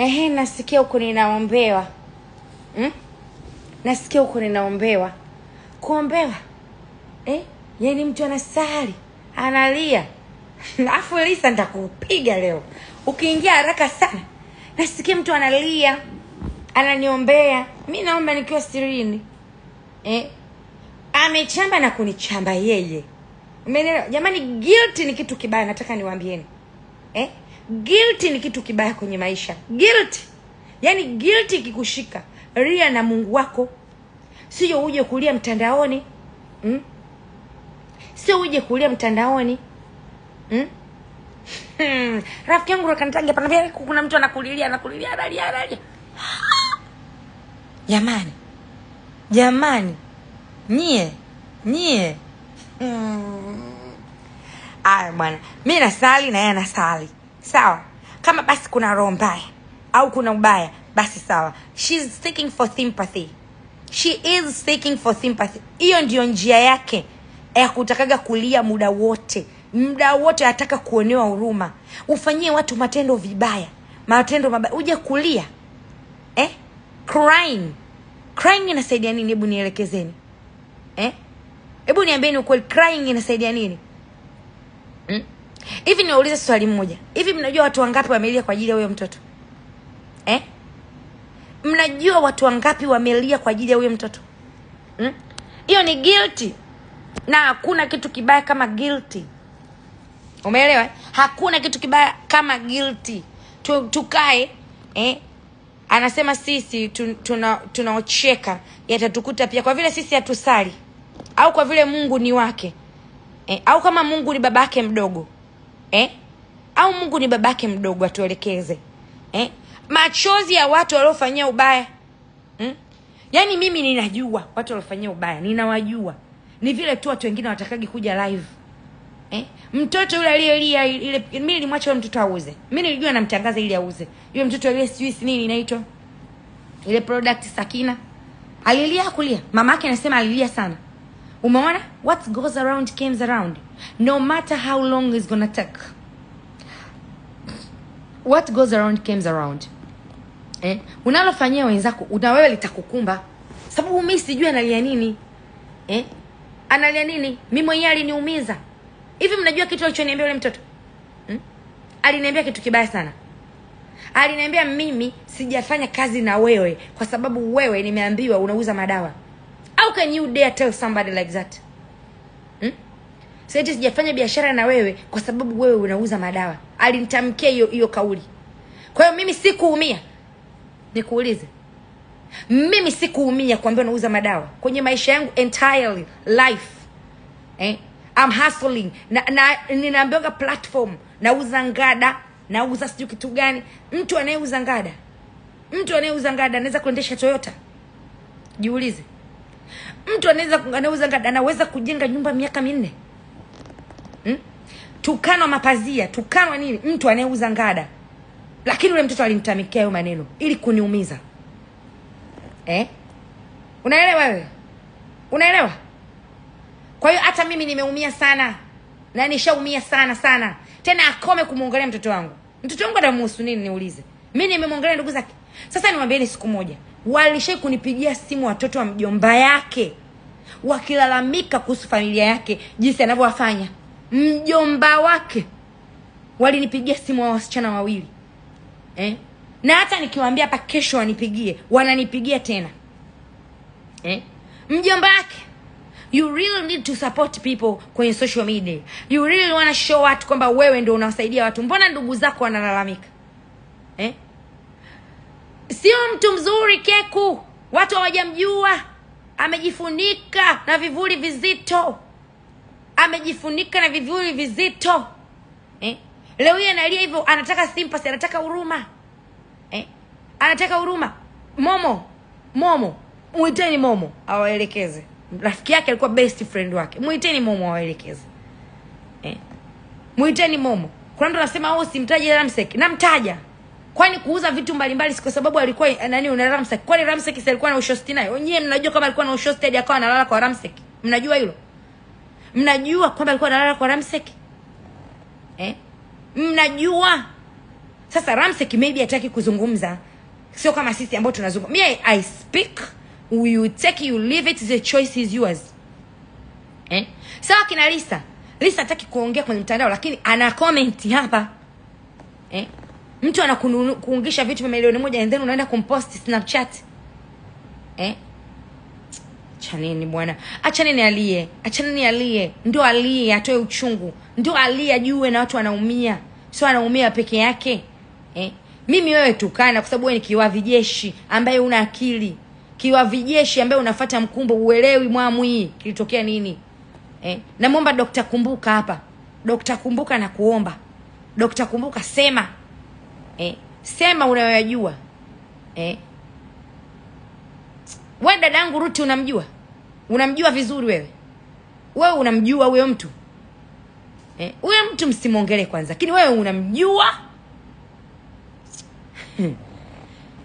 Nasikia huko ninaombewa. Nasikia huko ninaombewa. Kuombewa. Yaani mtu anasali, analia. Alafu Lisa nitakupiga leo. Ukiingia haraka sana. Nasikia mtu analia, ananiombea. Mimi naomba nikiwa sirini. Amechamba na kunichamba yeye. Umeelewa? Jamani, guilty ni kitu kibaya, nataka niwaambieni. Guilty ni kitu kibaya kwenye maisha. Guilty. Yaani guilty ikikushika, ria na Mungu wako. Sio uje kulia mtandaoni. Sio uje kulia mtandaoni. Rafiki yangu akanitangia panambia kuna mtu anakulilia analia. Jamani. Nyie. Bwana. Mimi nasali na yeye anasali. Sawa? Kama basi kuna roho mbaya au kuna ubaya, basi sawa. She's seeking for sympathy. She is seeking for sympathy. Hiyo ndio njia yake ya kutakaga kulia muda wote. Muda wote anataka kuonewa huruma. Ufanyie watu matendo vibaya, matendo mabaya, uje kulia. Crying inasaidia nini? Hebu nielekezeni. Hebu niambieni ukweli, crying inasaidia nini? Hivi niwaulize swali moja. Hivi mnajua watu wangapi wamelia kwa ajili ya huyo mtoto? Mnajua watu wangapi wamelia kwa ajili ya huyo mtoto? Hiyo ni guilty. Na hakuna kitu kibaya kama guilty. Umeelewa? Hakuna kitu kibaya kama guilty. Tukae, anasema sisi tunaocheka yatatukuta pia, kwa vile sisi hatusali, au kwa vile Mungu ni wake, au kama Mungu ni babake mdogo, au Mungu ni babake mdogo, atuelekeze. Machozi ya watu waliofanyia ubaya. Yaani mimi ninajua watu waliofanyia ubaya, ninawajua. Ni vile tu watu wengine watakagi kuja live. Mtoto yule aliyelia ile, mimi nilimwacha yule mtoto auze. Mimi nilijua namtangaza ili auze. Yule mtoto ile sijui nini inaitwa, ile product Sakina. Alilia kulia. Mamake anasema alilia sana. Umeona? What goes around comes around. No matter how long it's gonna take. What goes around comes around. Unalofanyia wenzako, na wewe litakukumba. Sababu mimi sijui analia nini. Analia nini? Mimi mwenyewe aliniumiza. Hivi mnajua kitu alichoniambia yule mtoto? Aliniambia kitu kibaya sana. Aliniambia mimi sijafanya kazi na wewe kwa sababu wewe nimeambiwa unauza madawa. How can you dare tell somebody like that? Sasa sijafanya biashara na wewe kwa sababu wewe unauza madawa. Alinitamkia hiyo kauli. Kwa hiyo mimi sikuumia. Nikuulize. Mimi sikuumia kuambia unauza madawa kwenye maisha yangu entirely life. I'm hustling. Ninaambiwa platform, nauza ngada, nauza sijui kitu gani. Mtu anayeuza ngada anaweza kuendesha Toyota. Jiulize. Mtu anauza ngada anaweza kujenga nyumba miaka 4. Tukano mapazia, tukano nini? Mtu anayeuza ngada. Lakini yule mtoto alimtamikia hayo maneno ili kuniumiza. Unaelewa wewe? Unaelewa? Kwa hiyo hata mimi nimeumia sana. Na nishaumia sana. Tena akome kumuongelea mtoto wangu. Mtoto wangu anamuhusu nini niulize? Mimi nimemuongelea ndugu zake. Sasa niwaambieni, siku moja walishai kunipigia simu watoto wa mjomba yake wakilalamika kuhusu familia yake, jinsi anavyowafanya. Mjomba wake walinipigia simu wa wasichana wawili. Na hata nikiwaambia hapa kesho wanipigie, wananipigia tena. Mjomba wake. You really need to support people kwenye social media. You really want to show watu kwamba wewe ndio unawasaidia watu. Mbona ndugu zako wanalalamika? Sio mtu mzuri Keku. Watu hawajamjua. Amejifunika na vivuli vizito. Leo hii analia hivyo, anataka sympathy, anataka huruma. Anataka huruma. Momo. Muiteni Momo awaelekeze. Rafiki yake alikuwa best friend wake. Muiteni Momo awaelekeze. Muiteni Momo. Kuna mtu anasema simtaje Ramsek. Namtaja. Kwani kuuza vitu mbalimbali kwa sababu alikuwa una Ramsek. Kwani Ramsek alikuwa na ushosti naye? Wenyewe mnajua kama alikuwa na ushosti hadi akawa analala kwa Ramsek. Mnajua hilo? Mnajua kwamba alikuwa analala kwa Ramsek? Mnajua? Sasa Ramsey maybe hataki kuzungumza, sio kama sisi ambao tunazungumza. I speak, you take, you leave it, the choice is yours. Sawa kina Lisa hataki kuongea kwenye mtandao, lakini ana comment hapa. Mtu anakuungisha vitu vya milioni 1 and then unaenda kumpost Snapchat. Chaneni bwana. Achaneni alie. Ndio alie atoe uchungu. Ndio alie ajue na watu wanaumia. Sio anaumia peke yake. Mimi wewe tukana kwa sababu wewe ni kiwavi jeshi ambaye una akili. Kiwavi jeshi ambaye unafuata mkumbo, uelewi mwamwi kilitokea nini. Namuomba Dr. Kumbuka hapa. Dr. Kumbuka na kuomba. Dr. Kumbuka sema. Sema unayojua. Wewe dadangu Ruti unamjua? Unamjua vizuri wewe? Wewe unamjua huyo mtu? Huyo mtu msimuongelee kwanza. Lakini wewe unamjua?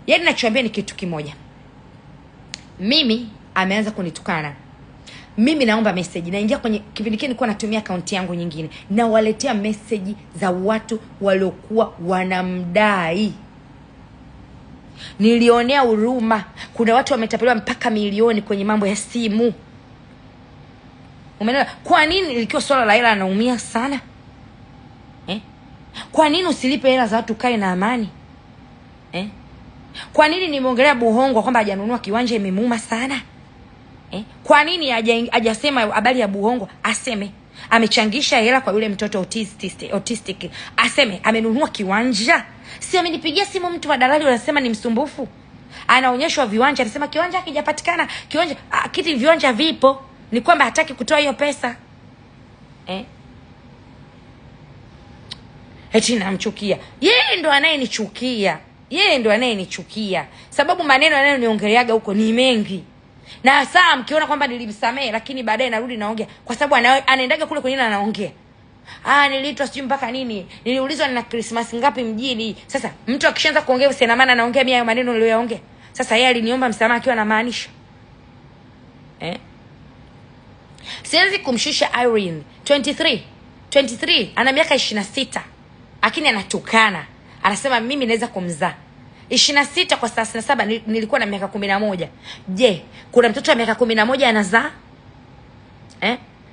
Yaani nachoambia ni kitu kimoja. Mimi ameanza kunitukana. Mimi naomba message. Naingia kwenye kipindi kile nilikuwa natumia account yangu nyingine. Na waletea message za watu waliokuwa wanamdai. Nilionea huruma. Kuna watu wametapeliwa mpaka milioni kwenye mambo ya simu. Umeelewa? Kwa nini likiwa swala la hela anaumia sana? Kwa nini usilipe hela za watu kae na amani? Kwa nini nimeongelea Buhongo kwamba hajanunua kiwanja imemuuma sana? Kwa nini hajasema habari ya Buhongo? Aseme amechangisha hela kwa yule mtoto autistic. Aseme amenunua kiwanja. Si amenipigia simu mtu wa dalali anasema ni msumbufu. Anaonyeshwa viwanja, anasema kiwanja hakijapatikana. Kiwanja kiti viwanja vipo. Ni kwamba hataki kutoa hiyo pesa. Eti namchukia. Yeye ndo anayenichukia. Sababu maneno yanayoniongeleaga huko ni mengi. Na saa mkiona kwamba nilimsamee lakini baadaye narudi naongea kwa sababu anaendaga kule kwenye anaongea. Niliitwa sijui mpaka nini. Niliulizwa nina Christmas ngapi mjini. Sasa mtu akishaanza kuongea usina maana anaongea mimi hayo maneno niliyoyaongea. Sasa yeye aliniomba msamaha akiwa anamaanisha. Siwezi kumshusha Irene 23 ana miaka 26. Lakini anatukana. Anasema mimi naweza kumzaa. 26 kwa 37 nilikuwa na miaka 11. Je, kuna mtoto wa miaka 11 anazaa?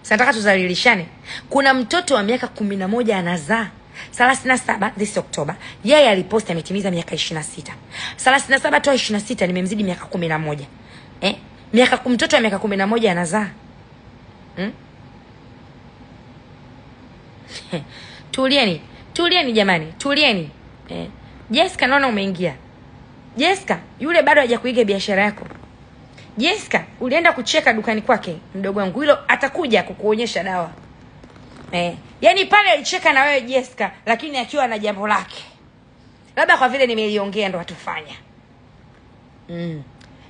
Nataka tuzalilishane. Kuna mtoto wa miaka 11 anazaa. 37 this October. Yeye aliposti ametimiza miaka 26. 37 toa 26 nimemzidi miaka 11. Mtoto wa miaka 11 anazaa. Tulieni jamani, tulieni. Jessica naona umeingia. Jessica, yule bado hajakuiga biashara yako. Jessica, ulienda kucheka dukani kwake mdogo wangu. Hilo atakuja kukuonyesha dawa. Yaani pale alicheka na wewe Jessica, lakini akiwa na jambo lake. Labda kwa vile nimeliongea ndo atufanya.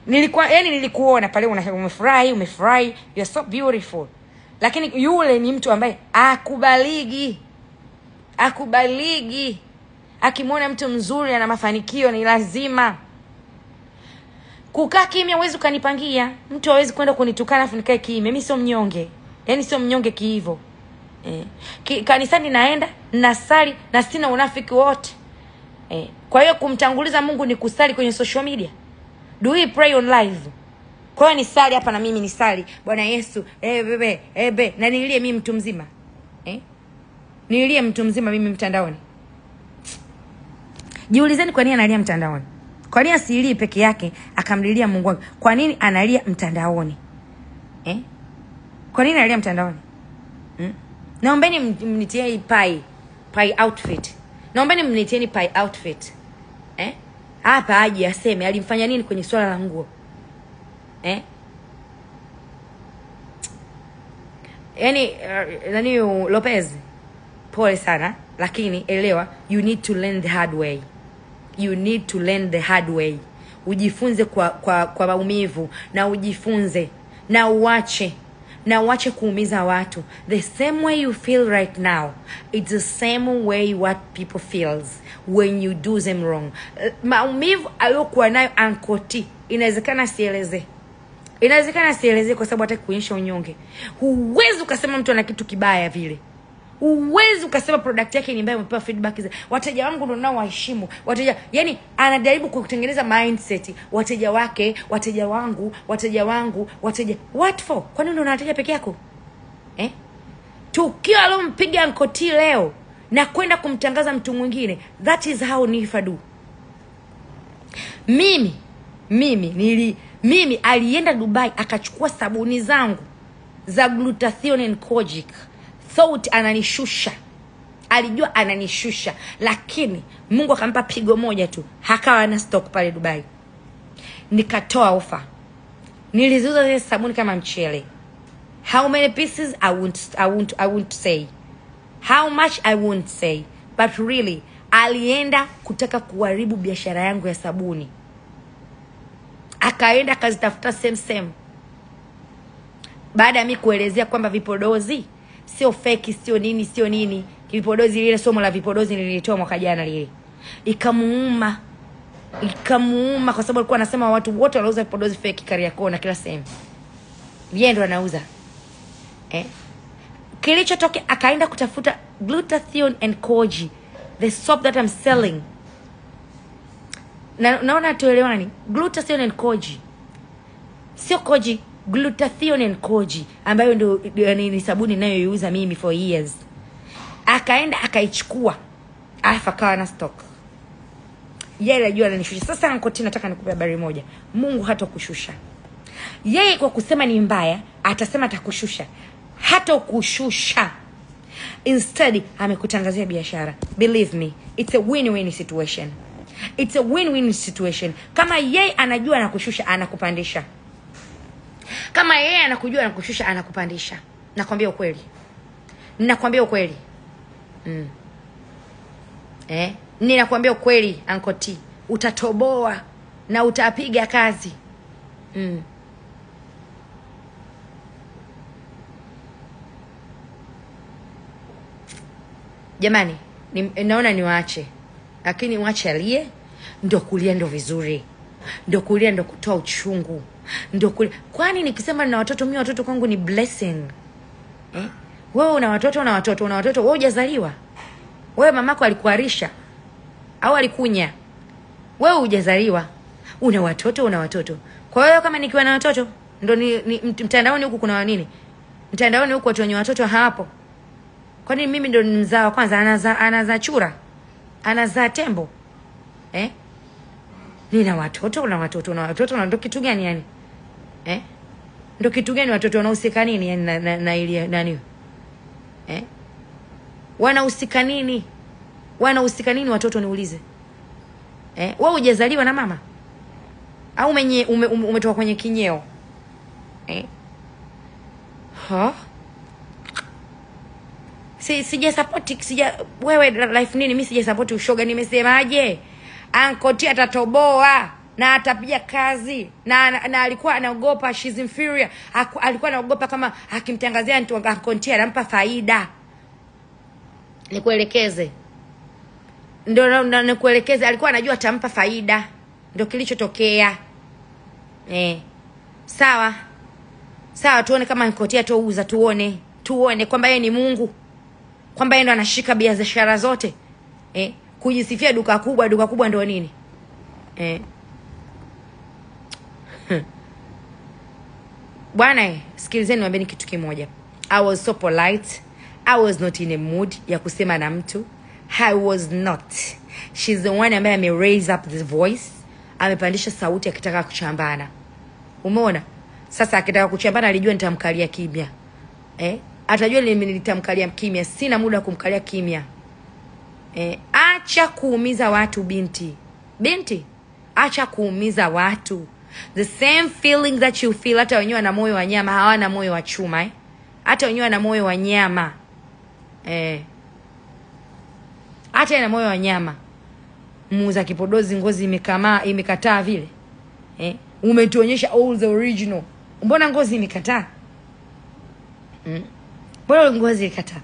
Nilikuona pale umefurahi, you're so beautiful. Lakini yule ni mtu ambaye akubaligi. Akimwona mtu mzuri ana mafanikio ni lazima. Kukaa kimya huwezi ukanipangia. Mtu hawezi kwenda kunitukana afu nikae kimya. Mimi sio mnyonge. Yaani sio mnyonge kiivo. Kanisani naenda, nasali na sina unafiki wote. Kwa hiyo kumtanguliza Mungu ni kusali kwenye social media. Do we pray on live? Kwa hiyo nisali hapa na mimi nisali. Bwana Yesu, bebe, na nilie mimi mtu mzima. Nilie mtu mzima mimi mtandaoni. Jiulizeni kwa nini analia mtandaoni? Kwa nini asilii peke yake akamlilia Mungu wake? Kwa nini analia mtandaoni? Kwa nini analia mtandaoni? Naombeni mnitie pai outfit. Naombeni mnitieni pai outfit. Hapa aje aseme alimfanya nini kwenye swala la nguo. Yaani Lopez pole sana lakini elewa you need to learn the hard way. Ujifunze kwa maumivu na ujifunze na uache kuumiza watu. The same way you feel right now, it's the same way what people feels when you do them wrong. Maumivu aliyokuwa nayo Ankoti inawezekana sieleze kwa sababu hataki kuonyesha unyonge. Huwezi ukasema mtu ana kitu kibaya vile. Uwezi ukasema product yake ni mbaya umepewa feedback za wateja wangu ndio nao waheshimu. Wateja yani anajaribu kutengeneza mindset wateja wake, wateja wangu. What for? Kwa nini una wateja peke yako? Tukio alompiga Uncle T leo na kwenda kumtangaza mtu mwingine. That is how Nifa do. Mimi alienda Dubai akachukua sabuni zangu za glutathione and kojic. Thought ananishusha. Alijua ananishusha, lakini Mungu akampa pigo moja tu. Hakawa na stock pale Dubai. Nikatoa ofa. Niliziuza zile sabuni kama mchele. How many pieces? I won't say. How much? I won't say. But really, alienda kutaka kuharibu biashara yangu ya sabuni. Akaenda akazitafuta same. Baada ya mimi kuelezea kwamba vipodozi sio fake, sio nini. Vipodozi, lile somo la vipodozi nililitoa mwaka jana lile. Ikamuuma kwa sababu alikuwa anasema watu wote wanauza vipodozi fake Kariakoo na kila sehemu. Yeye ndo anauza. Kilichotokea akaenda kutafuta glutathione and koji, the soap that I'm selling. Naona tuelewani. Glutathione and koji. Sio koji, glutathione and koji ambayo ndio ni sabuni ninayoiuza mimi for years. Akaenda akaichukua. Akawa na stock. Yeye anajua ananishusha. Sasa Uncle T, nataka nikupe habari moja. Mungu hatakushusha. Yeye kwa kusema ni mbaya, atasema atakushusha. Hatakushusha. Instead, amekutangazia biashara. Believe me, it's a win-win situation. It's a win-win situation. Kama yeye anajua anakushusha, anakupandisha. Kama yeye anakujua anakushusha, anakupandisha. Nakwambia ukweli. Ninakwambia ukweli Uncle T. Utatoboa na utapiga kazi. Jamani, naona niwaache. Lakini mwache alie, ndo kulia ndo vizuri. Ndo kulia ndo kutoa uchungu. Kwani nikisema nina watoto, mimi watoto kwangu ni blessing. Wewe una watoto, wewe hujazaliwa. Wewe mamako alikuarisha au alikunya. Wewe hujazaliwa. Una watoto. Kwa hiyo kama nikiwa na watoto, ndo mtandaoni huku kuna nini? Mtandaoni huku watu wenye watoto hapo. Kwa nini mimi ndo mzao kwanza? Anazaa chura. Anazaa tembo. Nina watoto, una watoto, na ndo kitu gani yani? Ndo kitu gani watoto wanahusika nini yani na ile nani? Wanahusika nini? Watoto niulize? Wewe hujazaliwa na mama? Au umetoka kwenye kinyeo? Sija support wewe life nini? Mimi sija support ushoga. Nimesemaje? Uncle T atatoboa na atapiga kazi na alikuwa anaogopa, she's inferior. Alikuwa anaogopa kama akimtangazia mtu Uncle T anampa faida. Nikuelekeze. Ndio nikuelekeze, alikuwa anajua atampa faida. Ndio kilichotokea. Sawa, tuone kama Uncle T atauza, tuone kwamba yeye ni Mungu. Kwamba yeye ndo anashika biashara zote. Kujisifia duka kubwa ndio nini? Bwana, sikilizeni niwaambie kitu kimoja. I was so polite. I was not in a mood ya kusema na mtu. I was not. She's the one ambaye ame raise up the voice. Amepandisha sauti akitaka kuchambana. Umeona? Sasa akitaka kuchambana alijua nitamkalia kimya. Atajua nitamkalia kimya. Sina muda wa kumkalia kimya. Acha kuumiza watu binti. Acha kuumiza watu. The same feeling that you feel. Hata wenyewe na moyo wa nyama, hawana moyo wa chuma. Hata wenyewe na moyo wa nyama. Hata ina moyo wa nyama. Muuza kipodozi ngozi imekataa vile. Umetuonyesha all the original. Mbona ngozi imekataa? Mbona ngozi imekataa?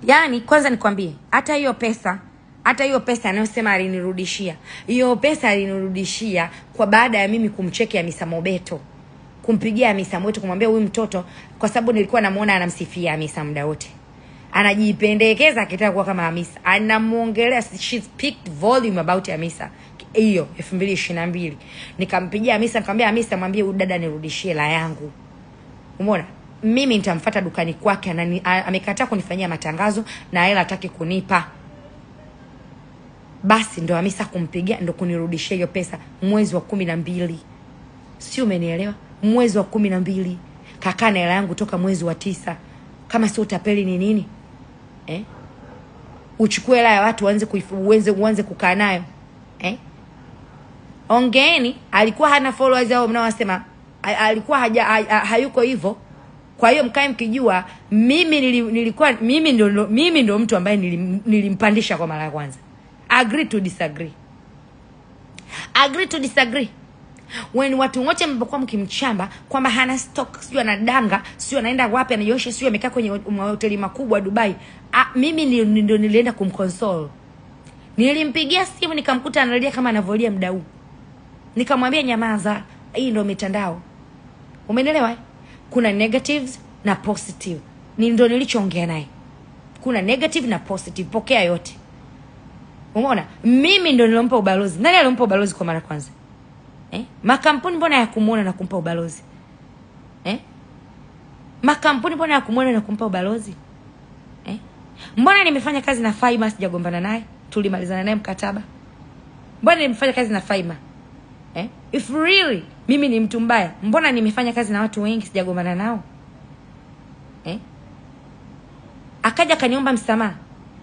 Yaani kwanza nikwambie, hata hiyo pesa Hata hiyo pesa anayosema alinirudishia, hiyo pesa alinirudishia kwa baada ya mimi kumcheki Hamisa Mobeto, kumpigia Hamisa Mobeto kumwambia huyu mtoto, kwa sababu nilikuwa namuona anamsifia Hamisa muda wote, anajipendekeza akitaka kuwa kama Hamisa, anamuongelea, she speak volume about Hamisa. Hiyo 2022 nikampigia Hamisa nikamwambia Hamisa, mwambie huyu dada nirudishie la yangu. Umeona? Mimi nitamfuata dukani kwake, amekataa kunifanyia matangazo na hela hataki kunipa. Basi ndo Hamisa kumpigia ndo kunirudishia hiyo pesa mwezi wa 12. Sio, umenielewa? Mwezi wa 12. Kakaa na hela yangu toka mwezi wa 9. Kama sio utapeli ni nini? Uchukue hela ya watu uanze kukaa nayo. Ongeeni, alikuwa hana followers au mnaosema alikuwa hayuko hivyo. Kwa hiyo mkae mkijua mimi ndo mtu ambaye nilimpandisha kwa mara ya kwanza. Agree to disagree. Agree to disagree. When watu wote mbokuwa mkimchamba kwamba hana stock, sio anadanga, sio anaenda wapi anayosha, sio amekaa kwenye hoteli makubwa Dubai. Mimi ndio nilienda kumconsole. Nilimpigia simu nikamkuta analia kama anavolia mdau. Nikamwambia nyamaza, hii ndio mitandao. Umeelewa? Kuna negatives na positive. Ndio nilichoongea naye. Kuna negative na positive, pokea yote. Umeona? Mimi ndio nilompa ubalozi. Nani alompa ubalozi kwa mara kwanza? Makampuni mbona yakumuona na kumpa ubalozi? Makampuni mbona yakumuona na kumpa ubalozi? Mbona nimefanya kazi na Faima sijagombana naye? Tulimalizana naye mkataba. Mbona nimefanya kazi na Faima? If really mimi ni mtu mbaya, mbona nimefanya kazi na watu wengi sijagombana nao? Akaja akaniomba msamaha.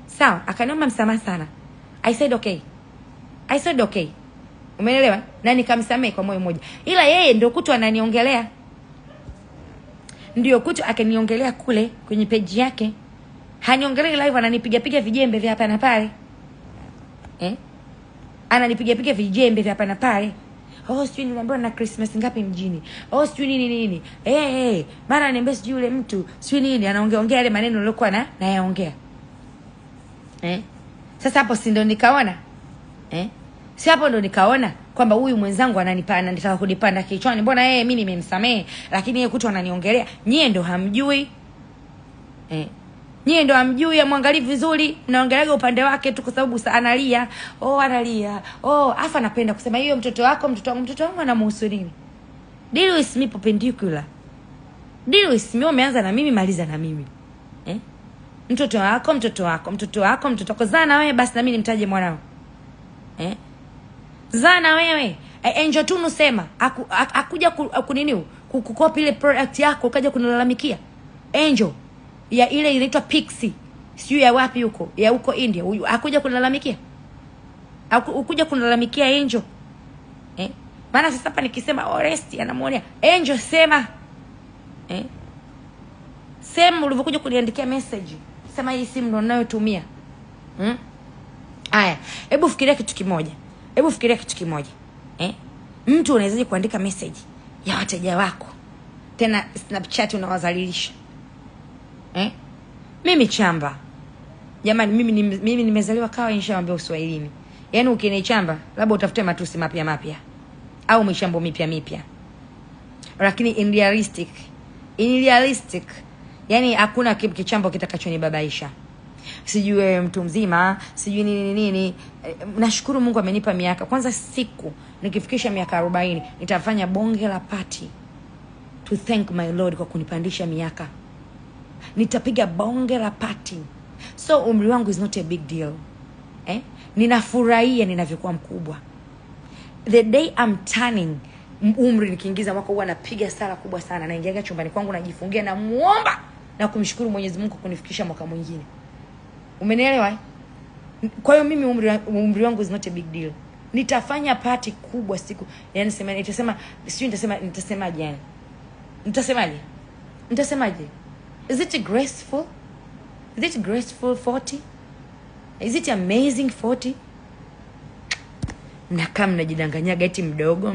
Sawa, akaniomba msamaha sana. I said okay. Umeelewa? Na nikamsamehe kwa moyo mmoja. Ila yeye ndio kutu ananiongelea. Ndio kutu akaniongelea kule kwenye page yake. Haniongelea live, ananipiga vijembe vya hapa na pale. Ananipiga vijembe vya hapa na pale. Sijui niliambiwa na Christmas ngapi mjini. Sijui nini. Mara ananiambia sijui yule mtu, sijui nini, anaongea yale maneno nilikuwa nayaongea. Sasa hapo si ndo nikaona? Si hapo ndo nikaona kwamba huyu mwenzangu anataka kunipanda kichwani. Mbona mimi nimemsamehe lakini yeye kutu ananiongelea. Nyie ndo hamjui. Nyie ndo hamjui, amwangalie vizuri, naongeleaga upande wake tu kwa sababu analia. Analia. Afa anapenda kusema hiyo mtoto wangu anamhusu nini? Deal with me perpendicular. Deal with me, umeanza na mimi, maliza na mimi. Mtoto wako zaa na wewe basi na mimi nimtaje mwanao. Zaa na wewe. Angel Tunu sema akuja kunini kukopi ile product yako ukaja kunilalamikia. Angel ya ile inaitwa Pixie, sio ya wapi huko, ya huko India, akuja kunilalamikia. Ukuja kunilalamikia Angel. Maana sasa hapa nikisema Oresti anamuonea Angel, sema sema ulivyokuja kuniandikia message, sema hii simu ndo ninayotumia. Haya, hebu fikiria kitu kimoja. Mtu unawezaje kuandika message ya wateja wako tena Snapchat unawazalilisha? Mimi chamba. Jamani, mimi nimezaliwa kawa nishaambia Uswahilini. Yaani ukinichamba labda utafute matusi mapya au mishambo mipya. Lakini in realistic yani hakuna kichambo kitakachonibabaisha. Sijui wewe mtu mzima, sijui nini. Nashukuru Mungu amenipa miaka. Kwanza siku nikifikisha miaka 40 nitafanya bonge la party to thank my Lord kwa kunipandisha miaka. Nitapiga bonge la party. So umri wangu is not a big deal. Ninafurahia ninavyokuwa mkubwa. The day I'm turning umri, nikiingiza mwaka huwa napiga sala kubwa sana, naingia chumbani kwangu najifungia na muomba na kumshukuru Mwenyezi Mungu kunifikisha mwaka mwingine. Umenielewa? Kwa hiyo mimi umri wangu is not a big deal. Nitafanya party kubwa siku. Yaani nitasemaje? Is it graceful? Is it graceful 40? Is it amazing 40? Mnakaa mnajidanganyaga eti mdogo.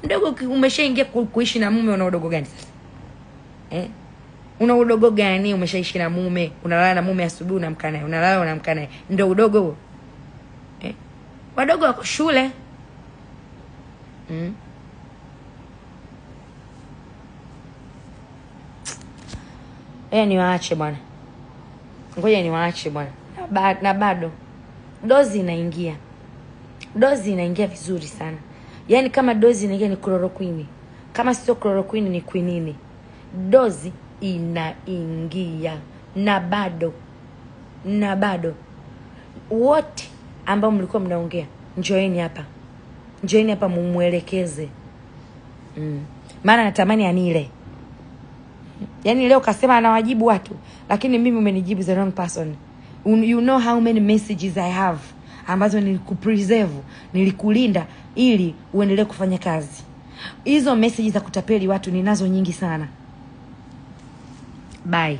Mdogo umeshaingia kuishi na mume, una udogo gani sasa? Una udogo gani? Umeshaishi na mume, unalala na mume asubuhi unamka naye, unalala unamka naye. Ndio udogo huo? Wadogo wako shule. Niwaache bwana. Ngoja niwaache bwana. Na bado dozi inaingia. Dozi inaingia vizuri sana. Yaani kama dozi inaingia ni chloroquine. Kama sio chloroquine ni quinine. Dozi inaingia. Na bado wote ambao mlikuwa mnaongea, njoeni hapa mumuelekeze. Maana natamani anile. Yaani leo kasema anawajibu watu, lakini mimi umenijibu the wrong person. You know how many messages I have ambazo nilikupreserve, nilikulinda ili uendelee kufanya kazi. Hizo messages za kutapeli watu ninazo nyingi sana. Bye.